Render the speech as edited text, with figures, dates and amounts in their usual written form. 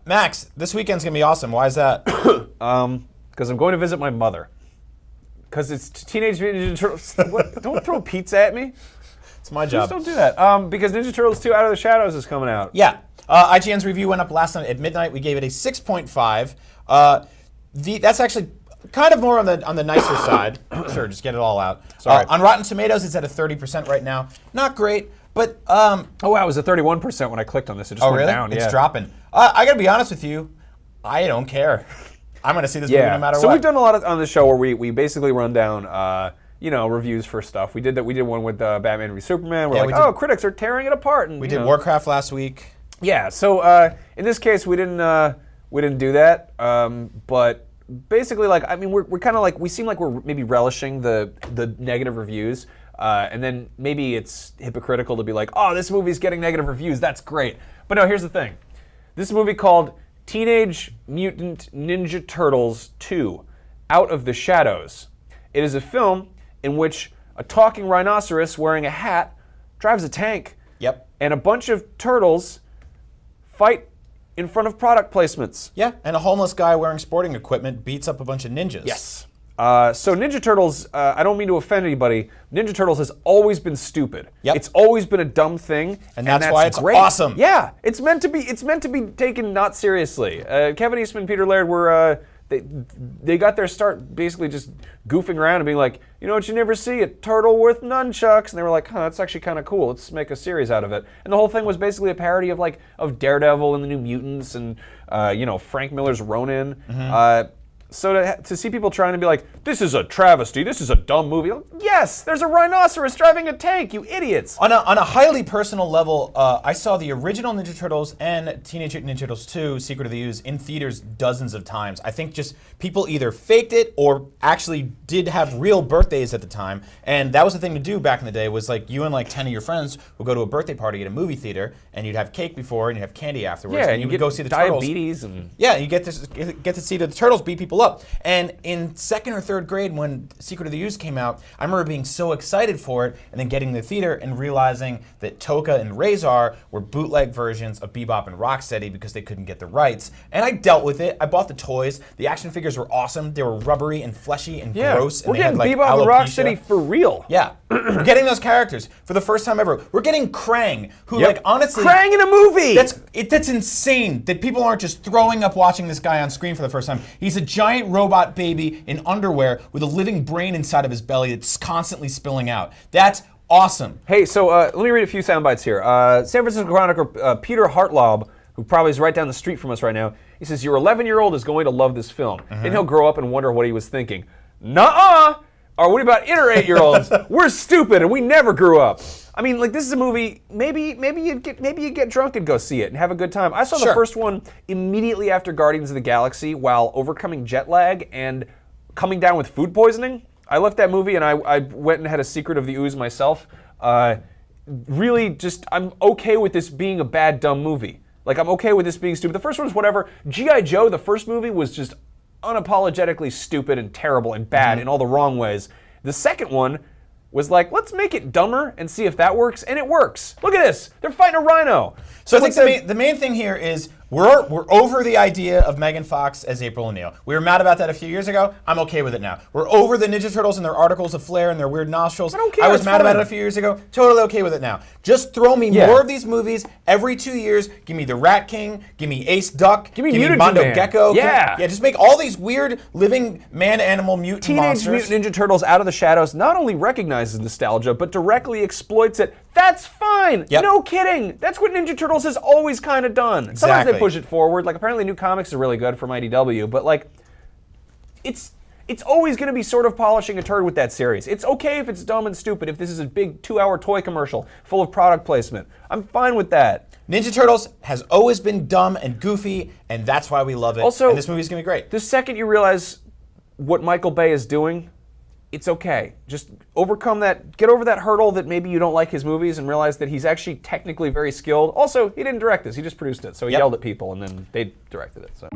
Max, this weekend's gonna be awesome. Why is that? Because I'm going to visit my mother. Because it's Teenage Mutant Ninja Turtles. What? Don't throw pizza at me. It's my job. Just don't do that. Because Ninja Turtles 2 Out of the Shadows is coming out. Yeah. IGN's review went up last night at midnight. We gave it a 6.5. That's actually kind of more on the nicer side. Sure, just get it all out. Sorry. On Rotten Tomatoes, it's at a 30% right now. Not great, but oh wow, it was at 31% when I clicked on this. It just went down. It's dropping. I gotta be honest with you, I don't care. I'm gonna see this movie no matter what. So we've done a lot on the show where we basically run down reviews for stuff. We did one with Batman v Superman. We're critics are tearing it apart. And we did Warcraft last week. Yeah. So in this case, we didn't do that. But basically, we're kind of we seem like we're maybe relishing the negative reviews. And then maybe it's hypocritical to be like, oh, this movie's getting negative reviews. That's great. But no, here's the thing. This is a movie called Teenage Mutant Ninja Turtles 2, Out of the Shadows. It is a film in which a talking rhinoceros wearing a hat drives a tank. Yep. And a bunch of turtles fight in front of product placements. Yeah, and a homeless guy wearing sporting equipment beats up a bunch of ninjas. Yes. So Ninja Turtles, I don't mean to offend anybody, Ninja Turtles has always been stupid. Yep. It's always been a dumb thing. And that's why it's great. Awesome. Yeah, it's meant to be taken not seriously. Kevin Eastman and Peter Laird were, they got their start basically just goofing around and being like, you know what you never see, a turtle with nunchucks. And they were like, huh, that's actually kind of cool. Let's make a series out of it. And the whole thing was basically a parody of Daredevil and the New Mutants and, Frank Miller's Ronin. Mm-hmm. So to see people trying to be like, this is a travesty, this is a dumb movie. Yes, there's a rhinoceros driving a tank, you idiots. On a highly personal level, I saw the original Ninja Turtles and Teenage Mutant Ninja Turtles 2, Secret of the Ooze, in theaters dozens of times. I think just people either faked it or actually did have real birthdays at the time. And that was the thing to do back in the day, was you and 10 of your friends would go to a birthday party at a movie theater, and you'd have cake before and you'd have candy afterwards. Yeah, and you would go see the diabetes Turtles. And yeah, you get to see the Turtles beat people up. And in second or third grade, when Secret of the Ooze came out, I remember being so excited for it, and then getting to the theater and realizing that Toka and Razor were bootleg versions of Bebop and Rocksteady because they couldn't get the rights. And I dealt with it. I bought the toys. The action figures were awesome. They were rubbery and fleshy and gross. We're and getting they had Bebop and alopecia. Rocksteady for real. Yeah, we're getting those characters for the first time ever. We're getting Krang, who honestly, Krang in a movie. That's insane that people aren't just throwing up watching this guy on screen for the first time. He's a giant robot baby in underwear with a living brain inside of his belly that's constantly spilling out. That's awesome. Hey, so let me read a few sound bites here. San Francisco Chronicle Peter Hartlaub, who probably is right down the street from us right now, he says, your 11-year-old is going to love this film, and he'll grow up and wonder what he was thinking. Nuh-uh! Or what about inner 8-year-olds? We're stupid and we never grew up. I mean, this is a movie. Maybe you get drunk and go see it and have a good time. I saw the first one immediately after Guardians of the Galaxy while overcoming jet lag and coming down with food poisoning. I left that movie and I went and had a Secret of the Ooze myself. Really, I'm okay with this being a bad, dumb movie. I'm okay with this being stupid. The first one was whatever. G.I. Joe, the first movie, was just unapologetically stupid and terrible and bad in all the wrong ways. The second one was let's make it dumber and see if that works, and it works. Look at this. They're fighting a rhino. So I think the main thing here is we're over the idea of Megan Fox as April O'Neil. We were mad about that a few years ago. I'm okay with it now. We're over the Ninja Turtles and their articles of flair and their weird nostrils. I don't care. I was mad about it a few years ago. Totally okay with it now. Just throw me more of these movies every 2 years. Give me the Rat King. Give me Ace Duck. Give me Mondo Man. Gecko. Yeah. Just make all these weird living man-animal mutant monsters. Teenage Mutant Ninja Turtles Out of the Shadows not only recognizes nostalgia, but directly exploits it. That's fine. Yep. No kidding. That's what Ninja Turtles has always kind of done. Exactly. Sometimes they push it forward. Apparently New Comics are really good from IDW, but it's always going to be sort of polishing a turd with that series. It's okay if it's dumb and stupid, if this is a big 2-hour toy commercial full of product placement. I'm fine with that. Ninja Turtles has always been dumb and goofy, and that's why we love it. Also, and this movie's going to be great. The second you realize what Michael Bay is doing, it's okay. Just overcome that, get over that hurdle that maybe you don't like his movies and realize that he's actually technically very skilled. Also, he didn't direct this, he just produced it. So he yelled at people and then they directed it. So.